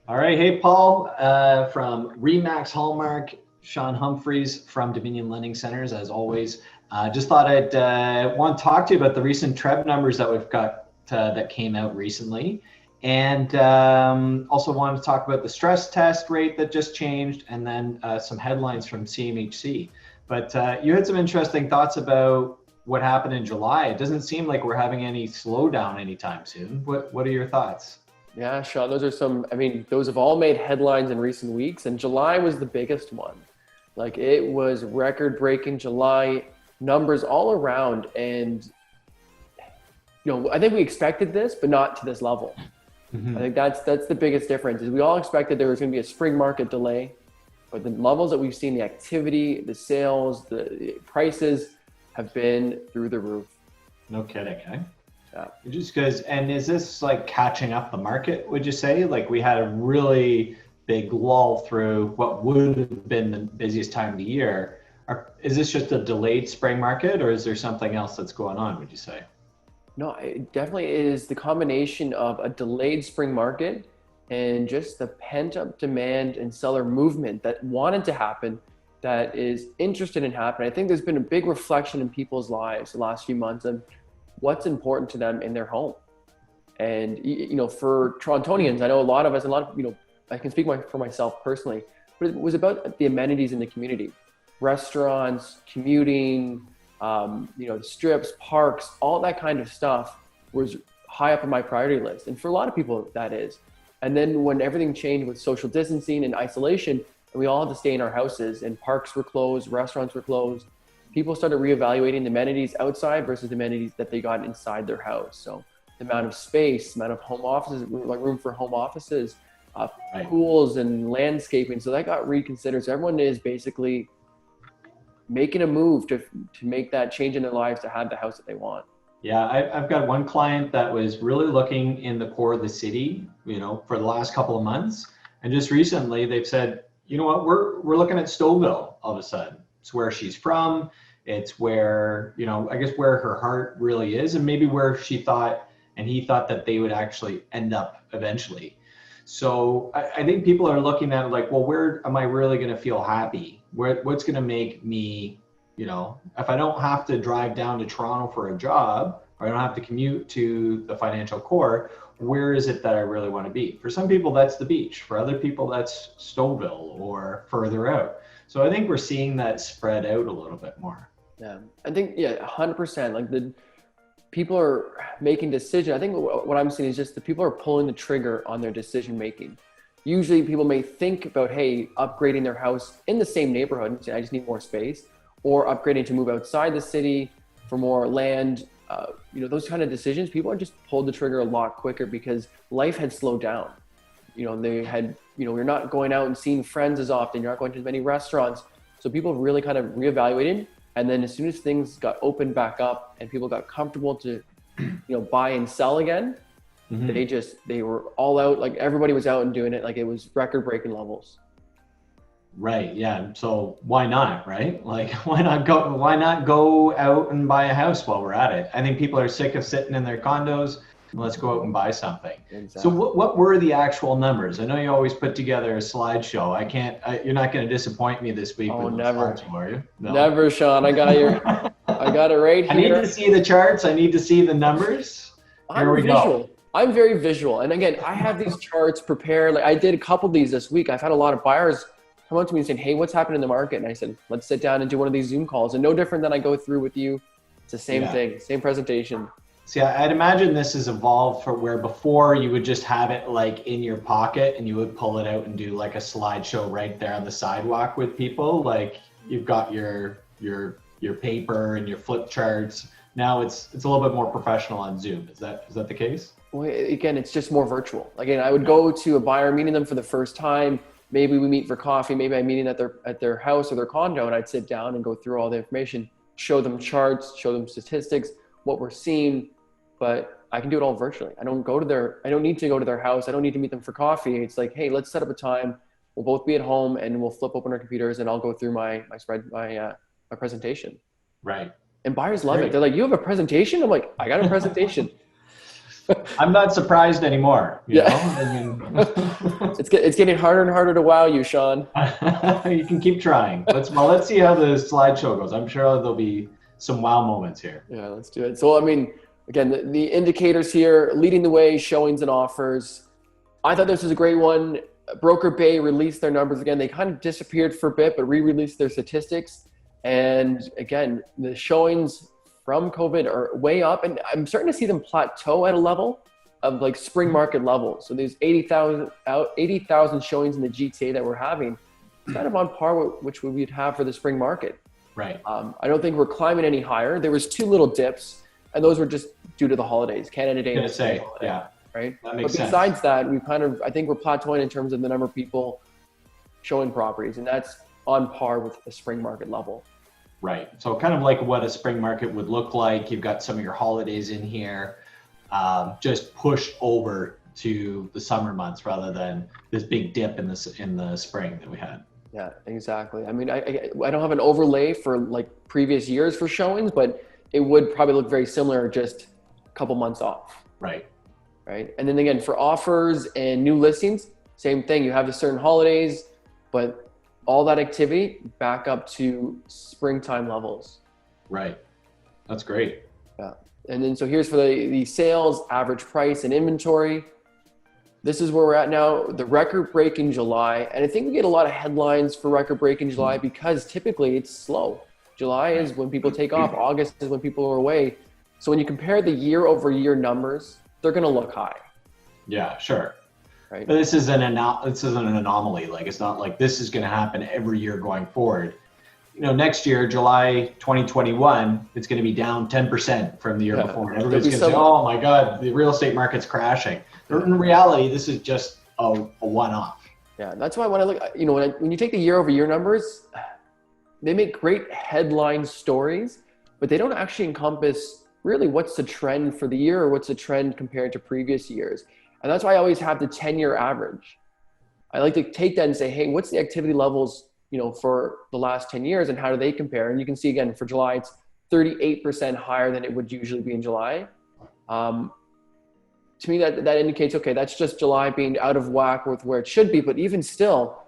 All right. Hey, Paul, from Remax Hallmark, Sean Humphries from Dominion Lending Centers, as always. Just thought I'd want to talk to you about the recent TREB numbers that we've got that came out recently. And also wanted to talk about the stress test rate that just changed and then some headlines from CMHC. But you had some interesting thoughts about what happened in July. It doesn't seem like we're having any slowdown anytime soon. What are your thoughts? Yeah, Sean, those are those have all made headlines in recent weeks, and July was the biggest one. Like it was record-breaking July numbers all around, and I think we expected this, but not to this level. I think that's the biggest difference. Is we all expected there was going to be a spring market delay, but the levels that we've seen, the activity, the sales, the prices have been through the roof. No kidding, eh? Yeah. Just because, and is this like catching up the market, would you say? Like we had a really big lull through what would have been the busiest time of the year. Is this just a delayed spring market or is there something else that's going on, would you say? No, it definitely is the combination of a delayed spring market and just the pent up demand and seller movement that wanted to happen, that is interested in happening. I think there's been a big reflection in people's lives the last few months of what's important to them in their home. And, for Torontonians, I know a lot of us, I can speak for myself personally, but it was about the amenities in the community, restaurants, commuting, the strips, parks, all that kind of stuff was high up on my priority list. And for a lot of people, that is. And then when everything changed with social distancing and isolation, and we all had to stay in our houses and parks were closed, restaurants were closed, people started reevaluating the amenities outside versus the amenities that they got inside their house. So the amount of space, amount of home offices, like room for home offices, Right. pools and landscaping. So that got reconsidered. So everyone is basically making a move to make that change in their lives to have the house that they want. Yeah, I've got one client that was really looking in the core of the city, for the last couple of months. And just recently they've said, you know what, we're looking at Stouffville all of a sudden. It's where she's from. It's where, I guess where her heart really is and maybe where she thought and he thought that they would actually end up eventually. So I think people are looking at it like, well, where am I really going to feel happy? What's going to make me, if I don't have to drive down to Toronto for a job, or I don't have to commute to the financial core, where is it that I really want to be? For some people, that's the beach. For other people, that's Stouffville or further out. So I think we're seeing that spread out a little bit more. Yeah, I think, yeah, 100%. Like the people are making decisions. I think what I'm seeing is just the people are pulling the trigger on their decision making. Usually people may think about, hey, upgrading their house in the same neighborhood and say, I just need more space, or upgrading to move outside the city for more land. Those kind of decisions, people are just pulled the trigger a lot quicker because life had slowed down. They had, you're not going out and seeing friends as often. You're not going to as many restaurants. So people really kind of reevaluated. And then as soon as things got opened back up and people got comfortable to, buy and sell again, they were all out. Like everybody was out and doing it. Like it was record breaking levels. Right. Yeah. So why not, right? Like why not go out and buy a house while we're at it? I think people are sick of sitting in their condos. Let's go out and buy something. So Exactly. what were the actual numbers? I know you always put together a slideshow. You're not going to disappoint me this week Oh, with the never, slideshow, are you? No. never, Sean. I got it right I need to here. see the charts. I need to see the numbers. Here I'm we go. visual. I'm very visual. And again, I have these charts prepared. Like I did a couple of these this week. I've had a lot of buyers come up to me and saying, hey, what's happening in the market? And I said, let's sit down and do one of these Zoom calls. And no different than I go through with you. It's the same Yeah. thing, same presentation. See, I'd imagine this has evolved for where before you would just have it like in your pocket and you would pull it out and do like a slideshow right there on the sidewalk with people. Like you've got your paper and your flip charts. Now it's a little bit more professional on Zoom. Is that the case? Well, again, it's just more virtual. Again, I would go to a buyer, meeting them for the first time. Maybe we meet for coffee. Maybe I'm meeting at their house or their condo, and I'd sit down and go through all the information, show them charts, show them statistics, what we're seeing. But I can do it all virtually. I don't need to go to their house. I don't need to meet them for coffee. It's like, hey, let's set up a time. We'll both be at home and we'll flip open our computers and I'll go through my presentation. Right. And buyers love it. Great. They're like, you have a presentation? I'm like, I got a presentation. I'm not surprised anymore, you know? Yeah. I mean, It's getting harder and harder to wow you, Sean. you can keep trying. Let's see how the slideshow goes. I'm sure there'll be some wow moments here. Yeah, let's do it. So, I mean, again, the indicators here leading the way, showings and offers. I thought this was a great one. Broker Bay released their numbers again. They kind of disappeared for a bit, but re-released their statistics. And again, the showings from COVID are way up, and I'm starting to see them plateau at a level of like spring market levels. So there's 80,000 showings in the GTA that we're having. It's kind of on par with which we'd have for the spring market. Right. I don't think we're climbing any higher. There was two little dips, and those were just due to the holidays, Canada Day. Gonna say, yeah, right. that makes sense. Besides that, I think we're plateauing in terms of the number of people showing properties, and that's on par with the spring market level. Right. So kind of like what a spring market would look like. You've got some of your holidays in here, just pushed over to the summer months rather than this big dip in the spring that we had. Yeah, exactly. I mean, I don't have an overlay for like previous years for showings, but it would probably look very similar, just a couple months off. Right. Right. And then again, for offers and new listings, same thing. You have the certain holidays, but all that activity back up to springtime levels. Right. That's great. Yeah. And then, so here's for the sales, average price and inventory. This is where we're at now, the record breaking July. And I think we get a lot of headlines for record breaking July because typically it's slow. July is when people take off. August is when people are away. So when you compare the year over year numbers, they're going to look high. Yeah, sure. Right. But this isn't an anomaly. Like, it's not like this is going to happen every year going forward. You know, next year, July 2021, it's going to be down 10% from the year before. And everybody's going to say, oh my God, the real estate market's crashing. But in reality, this is just a one-off. Yeah, that's why when I look, you know, when you take the year over year numbers, they make great headline stories, but they don't actually encompass really what's the trend for the year or what's the trend compared to previous years. And that's why I always have the 10-year average. I like to take that and say, hey, what's the activity levels, you know, for the last 10 years and how do they compare? And you can see again, for July, it's 38% higher than it would usually be in July. To me, that indicates, okay, that's just July being out of whack with where it should be. But even still,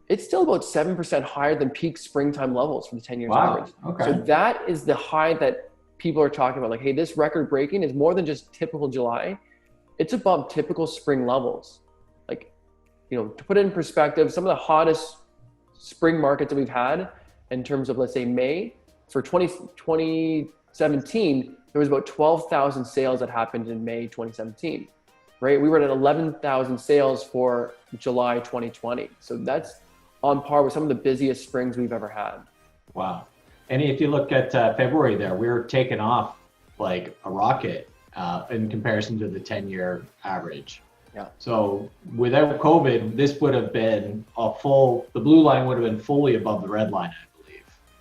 it's still about 7% higher than peak springtime levels for the 10 years average. Okay. So that is the high that people are talking about. Like, hey, this record breaking is more than just typical July. It's above typical spring levels. Like, you know, to put it in perspective, some of the hottest spring markets that we've had in terms of, let's say, May, for 2017, there was about 12,000 sales that happened in May 2017, right? We were at 11,000 sales for July 2020. So that's on par with some of the busiest springs we've ever had. Wow. And if you look at February there, we were taking off like a rocket in comparison to the 10-year average. Yeah. So without COVID, this would have been the blue line would have been fully above the red line, I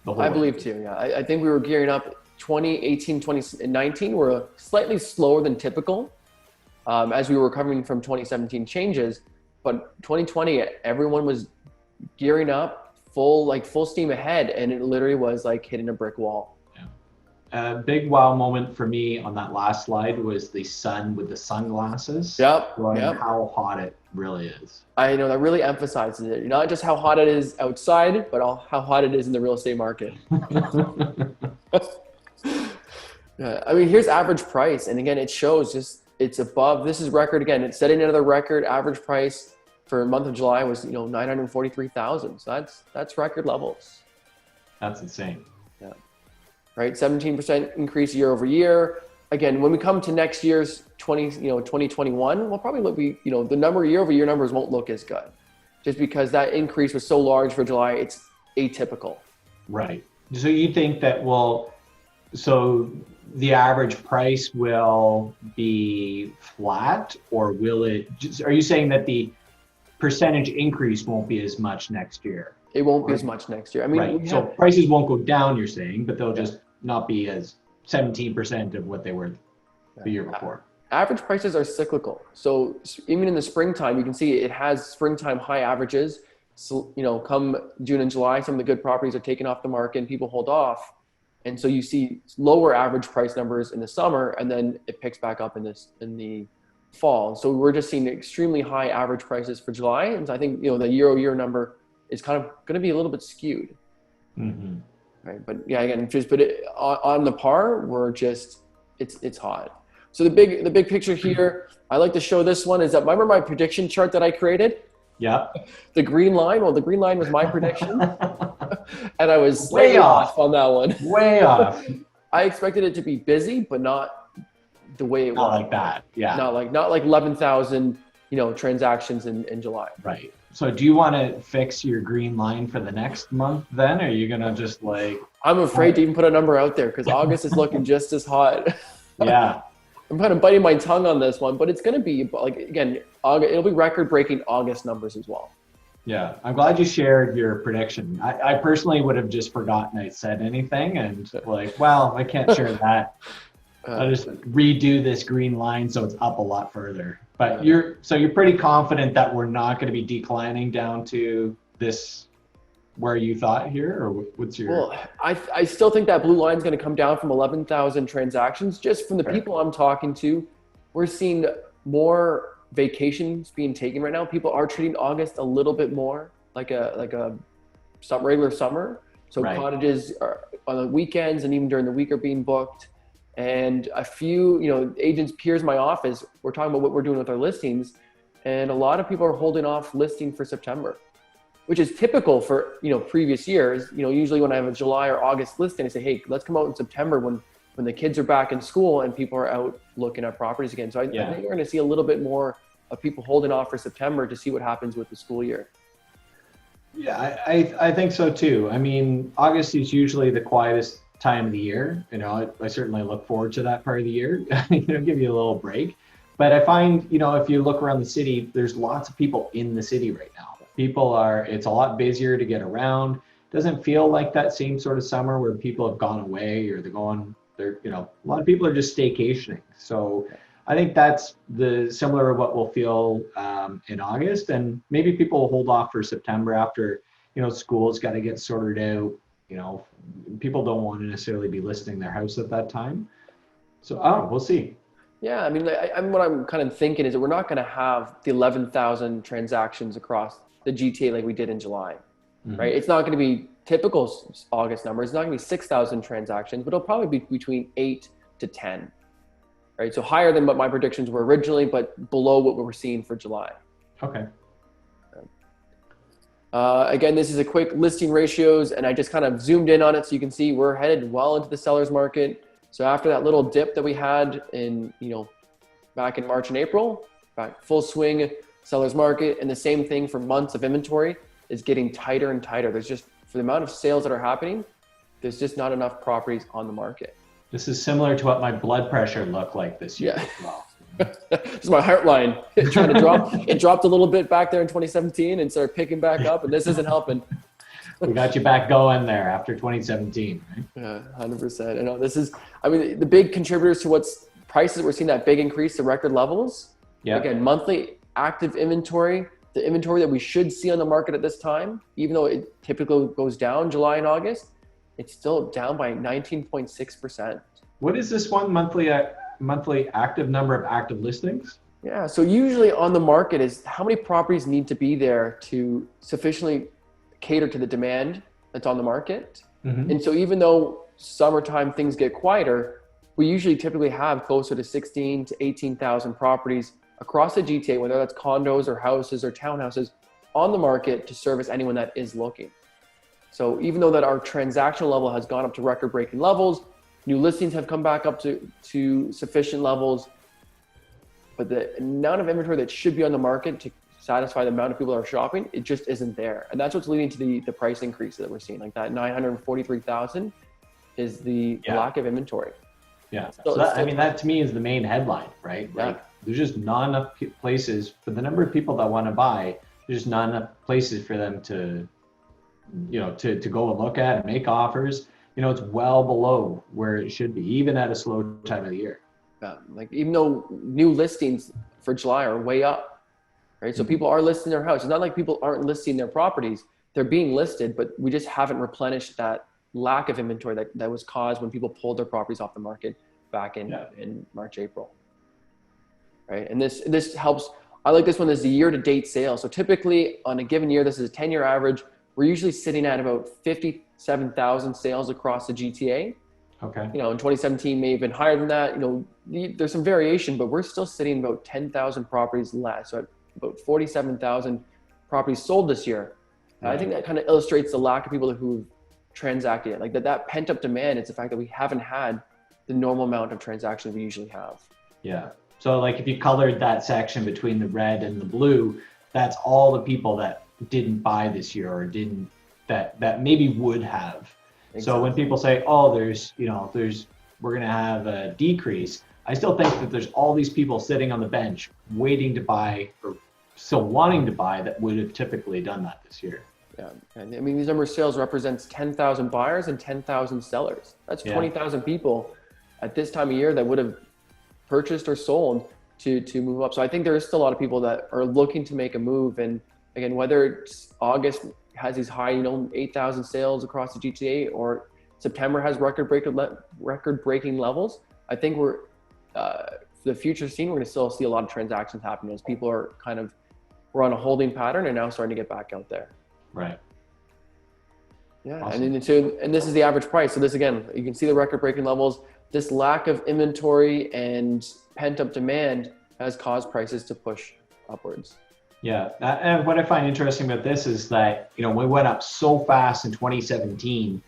believe. I believe too, yeah. I think we were gearing up 2018, 2019 were slightly slower than typical as we were recovering from 2017 changes. But 2020, everyone was gearing up full steam ahead. And it literally was like hitting a brick wall. A big wow moment for me on that last slide was the sun with the sunglasses. Yep. How hot it really is. I know that really emphasizes it. Not just how hot it is outside, but how hot it is in the real estate market. Yeah, I mean, here's average price. And again, it shows just it's above. This is record again. It's setting another record. Average price for the month of July was, you know, 943,000. So that's record levels. That's insane. Yeah. Right. 17% increase year over year. Again, when we come to next year's 2021, we'll probably look, you know, the year over year numbers won't look as good just because that increase was so large for July. It's atypical. Right. So you think that so the average price will be flat, or will it are you saying that the percentage increase won't be as much next year? It won't be as much next year. I mean, right. So prices won't go down, you're saying, but they'll just not be as 17% of what they were the year before. Average prices are cyclical. So even in the springtime, you can see it has springtime high averages. So, you know, come June and July, some of the good properties are taken off the market and people hold off. And so you see lower average price numbers in the summer, and then it picks back up in the fall. So we're just seeing extremely high average prices for July. And so I think, the year-over-year number is kind of going to be a little bit skewed. Mm-hmm. Right. But yeah, again, on the par, it's hot. So the big picture here, I like to show this one is that, remember my prediction chart that I created? Yeah. The green line. Well, the green line was my prediction, and I was way off on that one. Way off. I expected it to be busy, but not the way it was. Not like that. Yeah. Not like 11,000, transactions in July. Right. So do you want to fix your green line for the next month then? Or are you going to just I'm afraid to even put a number out there because August is looking just as hot. Yeah. I'm kind of biting my tongue on this one, but it's going to be again, August, it'll be record-breaking August numbers as well. Yeah. I'm glad you shared your prediction. I personally would have just forgotten I said anything and well, I can't share that. I'll just redo this green line so it's up a lot further. But you're pretty confident that we're not going to be declining down to this where you thought here, or what's your? Well, I still think that blue line is going to come down from 11,000 transactions. Just from the people I'm talking to, we're seeing more vacations being taken right now. People are treating August a little bit more like a regular summer. So cottages are on the weekends and even during the week are being booked. And a few, agents, peers in my office, we're talking about what we're doing with our listings. And a lot of people are holding off listing for September, which is typical for, previous years. Usually when I have a July or August listing, I say, hey, let's come out in September when the kids are back in school and people are out looking at properties again. So I think we're going to see a little bit more of people holding off for September to see what happens with the school year. Yeah, I think so too. I mean, August is usually the quietest time of the year. I certainly look forward to that part of the year. Give you a little break. But I find, if you look around the city, there's lots of people in the city right now. It's a lot busier to get around. Doesn't feel like that same sort of summer where people have gone away or a lot of people are just staycationing. So I think that's similar to what we'll feel in August, and maybe people will hold off for September after, school's got to get sorted out. People don't want to necessarily be listing their house at that time. So, we'll see. Yeah, I mean, what I'm kind of thinking is that we're not going to have the 11,000 transactions across the GTA like we did in July, right? It's not going to be typical August numbers. It's not going to be 6,000 transactions, but it'll probably be between 8 to 10, right? So higher than what my predictions were originally, but below what we were seeing for July. Okay. Again, this is a quick listing ratios, and I just kind of zoomed in on it so you can see we're headed well into the seller's market. So after that little dip that we had in, back in March and April, back full swing seller's market, and the same thing for months of inventory is getting tighter and tighter. There's just, for the amount of sales that are happening, there's just not enough properties on the market. This is similar to what my blood pressure looked like this year as well. This is my heart line trying to drop. It dropped a little bit back there in 2017 and started picking back up, and this isn't helping. We got you back going there after 2017, right? Yeah, 100%. I know the big contributors to what's prices, we're seeing that big increase to record levels. Yeah. Again, monthly active inventory, the inventory that we should see on the market at this time, even though it typically goes down July and August, it's still down by 19.6%. What is this one monthly active number of active listings? Yeah, so usually on the market is how many properties need to be there to sufficiently cater to the demand that's on the market. And so even though summertime things get quieter, we usually typically have closer to 16 to 18,000 properties across the GTA, whether that's condos or houses or townhouses, on the market to service anyone that is looking. So even though that our transactional level has gone up to record-breaking levels, new listings have come back up to sufficient levels, but the amount of inventory that should be on the market to satisfy the amount of people that are shopping, it just isn't there. And that's what's leading to the price increase that we're seeing. Like that 943,000 is the lack of inventory. Yeah. So that to me is the main headline, right? Yeah. Like there's just not enough places for the number of people that want to buy. There's just not enough places for them to go and look at and make offers. It's well below where it should be, even at a slow time of the year. Like even though new listings for July are way up, right? So people are listing their house. It's not like people aren't listing their properties. They're being listed, but we just haven't replenished that lack of inventory that was caused when people pulled their properties off the market back Yeah. in March, April. Right. And this helps. I like this one as the year to date sales. So typically on a given year, this is a 10-year average. We're usually sitting at about 57,000 sales across the GTA. Okay. You know, in 2017 may have been higher than that. You know, there's some variation, but we're still sitting about 10,000 properties less. So at about 47,000 properties sold this year. Right. I think that kind of illustrates the lack of people who've transacted it. Like that pent up demand. It's the fact that we haven't had the normal amount of transactions we usually have. Yeah. So like if you colored that section between the red and the blue, that's all the people that didn't buy this year or didn't that maybe would have. Exactly. So when people say, oh, we're going to have a decrease, I still think that there's all these people sitting on the bench waiting to buy or still wanting to buy that would have typically done that this year. Yeah. And I mean, these number of sales represents 10,000 buyers and 10,000 sellers. That's 20,000 people at this time of year that would have purchased or sold to move up. So I think there is still a lot of people that are looking to make a move. And again, whether it's August has these high, 8,000 sales across the GTA or September has record-breaking levels, I think we're for the future scene, we're going to still see a lot of transactions happening as people are we're on a holding pattern and now starting to get back out there. Right. Yeah. Awesome. And this is the average price. So this, again, you can see the record-breaking levels. This lack of inventory and pent-up demand has caused prices to push upwards. Yeah, and what I find interesting about this is that, we went up so fast in 2017,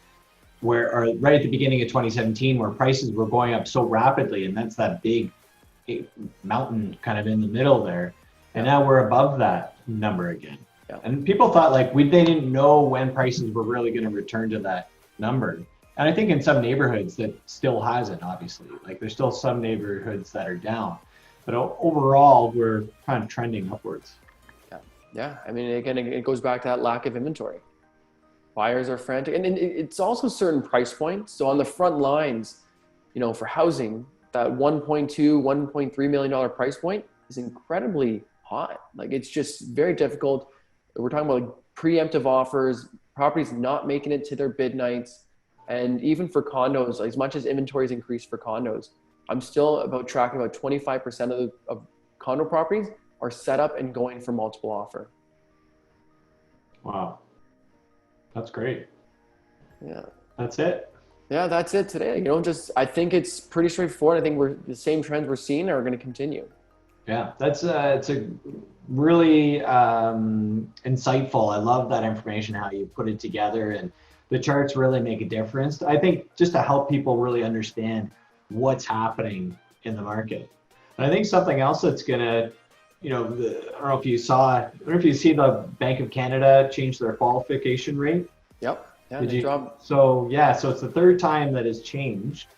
or right at the beginning of 2017, where prices were going up so rapidly, and that's that big mountain kind of in the middle there. And now we're above that number again. Yeah. And people thought they didn't know when prices were really going to return to that number. And I think in some neighborhoods that still hasn't, obviously. There's still some neighborhoods that are down. But overall, we're kind of trending upwards. Yeah. I mean, again, it goes back to that lack of inventory. Buyers are frantic. And it's also certain price points. So on the front lines, for housing, that $1.2, $1.3 million price point is incredibly hot. It's just very difficult. We're talking about preemptive offers, properties not making it to their bid nights. And even for condos, as much as inventory has increased for condos, I'm still tracking about 25% of condo properties are set up and going for multiple offer. Wow. That's great. Yeah. That's it. Yeah, that's it today. I think it's pretty straightforward. I think the same trends we're seeing are going to continue. Yeah, it's a really insightful. I love that information, how you put it together, and the charts really make a difference. I think just to help people really understand what's happening in the market. And I think something else that's gonna, I don't know if you see the Bank of Canada change their qualification rate. Yep. Yeah. So it's the third time that has changed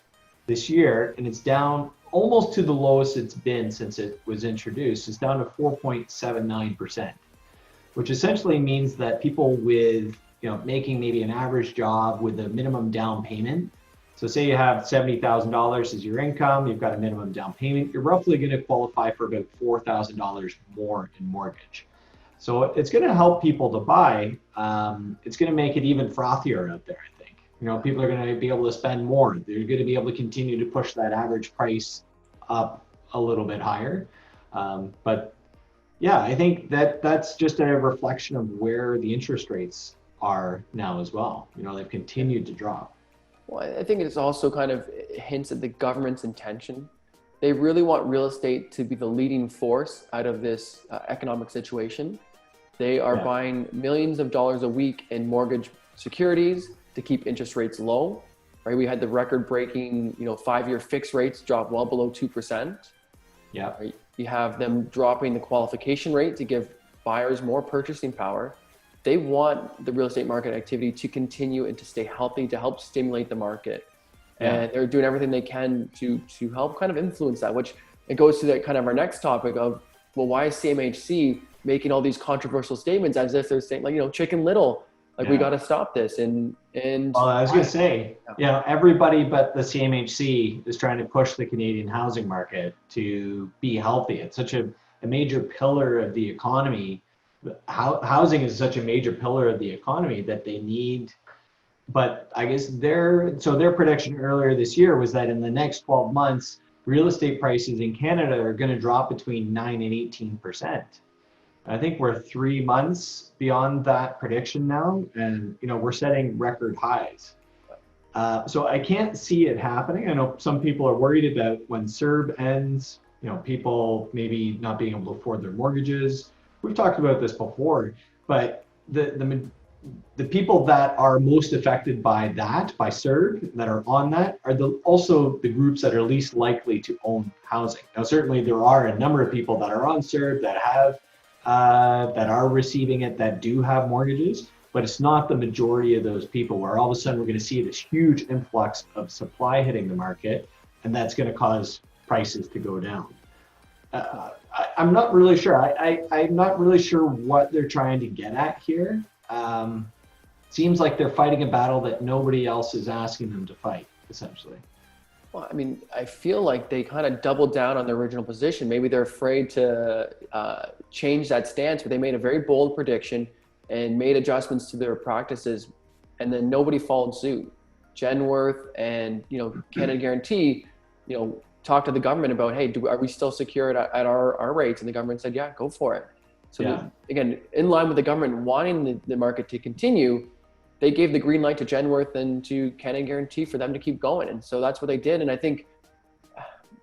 this year, and it's down almost to the lowest it's been since it was introduced. It's down to 4.79%, which essentially means that people with, making maybe an average job with a minimum down payment. So say you have $70,000 as your income, you've got a minimum down payment, you're roughly going to qualify for about $4,000 more in mortgage. So it's going to help people to buy. It's going to make it even frothier out there, I think. People are going to be able to spend more. They're going to be able to continue to push that average price up a little bit higher. But yeah, I think that's just a reflection of where the interest rates are now as well. They've continued to drop. Well, I think it's also kind of hints at the government's intention. They really want real estate to be the leading force out of this economic situation. They are buying millions of dollars a week in mortgage securities to keep interest rates low. Right? We had the record-breaking, 5-year fixed rates drop well below 2%. Yeah. Right? You have them dropping the qualification rate to give buyers more purchasing power. They want the real estate market activity to continue and to stay healthy, to help stimulate the market. Yeah. And they're doing everything they can to help kind of influence that, which it goes to that kind of our next topic of, well, why is CMHC making all these controversial statements as if they're saying, Chicken Little, we got to stop this. And well, I was going to say, everybody but the CMHC is trying to push the Canadian housing market to be healthy. It's such a major pillar of the economy. Housing is such a major pillar of the economy that they need but I guess their prediction earlier this year was that in the next 12 months, real estate prices in Canada are going to drop between 9 and 18%. I think we're 3 months beyond that prediction now, and we're setting record highs. So I can't see it happening. I know some people are worried about when CERB ends, people maybe not being able to afford their mortgages. We've talked about this before, but the people that are most affected by that, by CERB, that are on that, are also the groups that are least likely to own housing. Now, certainly there are a number of people that are on CERB that are receiving it, that do have mortgages, but it's not the majority of those people, where all of a sudden we're going to see this huge influx of supply hitting the market, and that's going to cause prices to go down. I'm not really sure. I'm not really sure what they're trying to get at here. Seems like they're fighting a battle that nobody else is asking them to fight, essentially. Well, I mean, I feel like they kind of doubled down on their original position. Maybe they're afraid to change that stance, but they made a very bold prediction and made adjustments to their practices, and then nobody followed suit. Genworth and Canada Guarantee, talked to the government about, hey, are we still secure at our rates? And the government said, yeah, go for it. So Yeah. again, in line with the government wanting the market to continue, they gave the green light to Genworth and to Canada Guarantee for them to keep going. And so that's what they did. And I think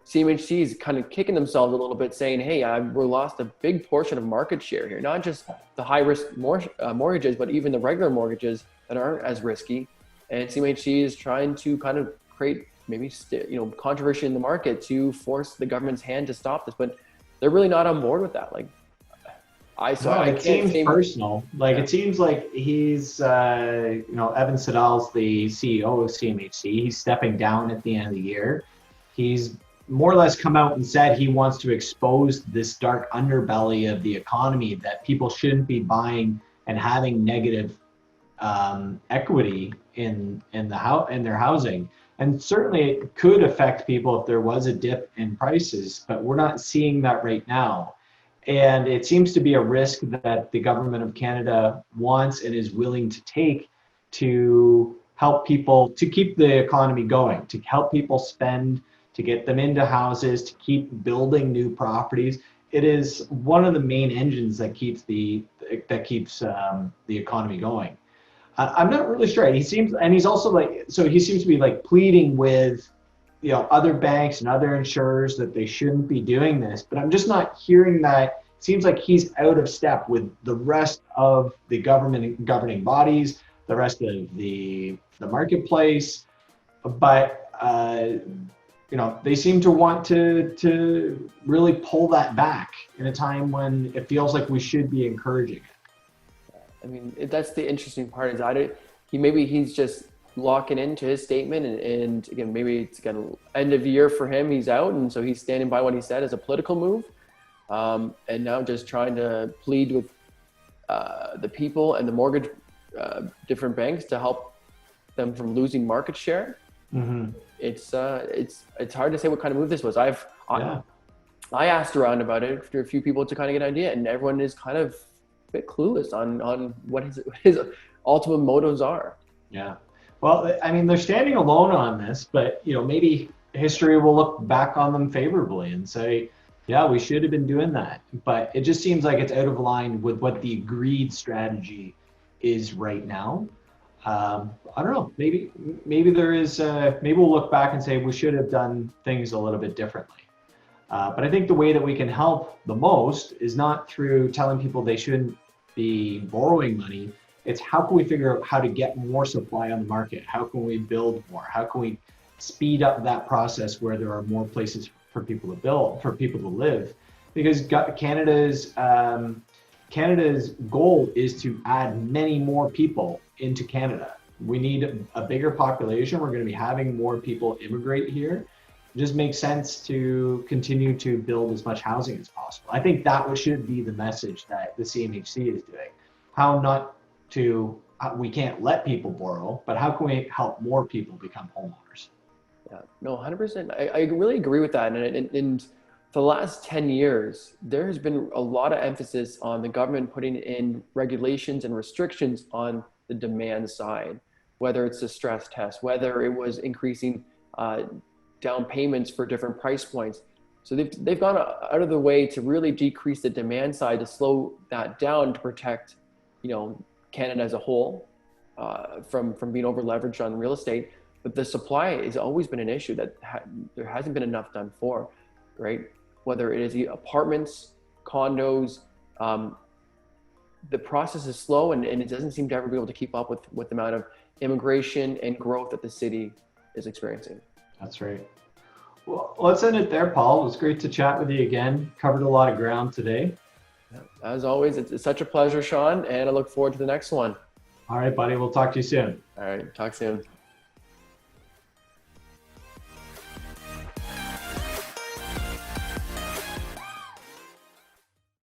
CMHC is kind of kicking themselves a little bit, saying, hey, we lost a big portion of market share here, not just the high risk mortgages, but even the regular mortgages that aren't as risky. And CMHC is trying to kind of create maybe controversy in the market to force the government's hand to stop this, but they're really not on board with that. It seems personal. It seems like he's, Evan Siddall's the CEO of CMHC. He's stepping down at the end of the year. He's more or less come out and said he wants to expose this dark underbelly of the economy, that people shouldn't be buying and having negative equity in their housing. And certainly it could affect people if there was a dip in prices, but we're not seeing that right now. And it seems to be a risk that the government of Canada wants and is willing to take to help people, to keep the economy going, to help people spend, to get them into houses, to keep building new properties. It is one of the main engines that keeps the economy going. I'm not really sure. He seems to be pleading with other banks and other insurers that they shouldn't be doing this, but I'm just not hearing that. It seems like he's out of step with the rest of the governing bodies, the rest of the marketplace, but they seem to want to really pull that back in a time when it feels like we should be encouraging it. I mean, that's the interesting part, is he's just locking into his statement, and again, maybe it's again end of year for him, he's out, and so he's standing by what he said as a political move, and now just trying to plead with the people and the mortgage different banks to help them from losing market share. Mm-hmm. It's hard to say what kind of move this was. I asked around about it for a few people to kind of get an idea, and everyone is kind of a bit clueless on what his ultimate motives are. Yeah. Well, I mean, they're standing alone on this, but maybe history will look back on them favorably and say, yeah, we should have been doing that. But it just seems like it's out of line with what the agreed strategy is right now. I don't know. Maybe there is. Maybe we'll look back and say we should have done things a little bit differently. But I think the way that we can help the most is not through telling people they shouldn't be borrowing money. It's how can we figure out how to get more supply on the market? How can we build more? How can we speed up that process where there are more places for people to build, for people to live? Because Canada's goal is to add many more people into Canada. We need a bigger population. We're going to be having more people immigrate here. It just makes sense to continue to build as much housing as possible. I think that should be the message that the CMHC is doing. We can't let people borrow, but how can we help more people become homeowners? Yeah, no, 100%. I really agree with that. And for the last 10 years, there has been a lot of emphasis on the government putting in regulations and restrictions on the demand side. whether it's a stress test, whether it was increasing down payments for different price points. So they've gone out of the way to really decrease the demand side, to slow that down, to protect, Canada as a whole from being over leveraged on real estate. But the supply has always been an issue that there hasn't been enough done for, right? Whether it is the apartments, condos, the process is slow, and it doesn't seem to ever be able to keep up with the amount of immigration and growth that the city is experiencing. That's right. Well, let's end it there, Paul. It was great to chat with you again. Covered a lot of ground today. As always, it's such a pleasure, Sean, and I look forward to the next one. All right, buddy. We'll talk to you soon. All right, talk soon.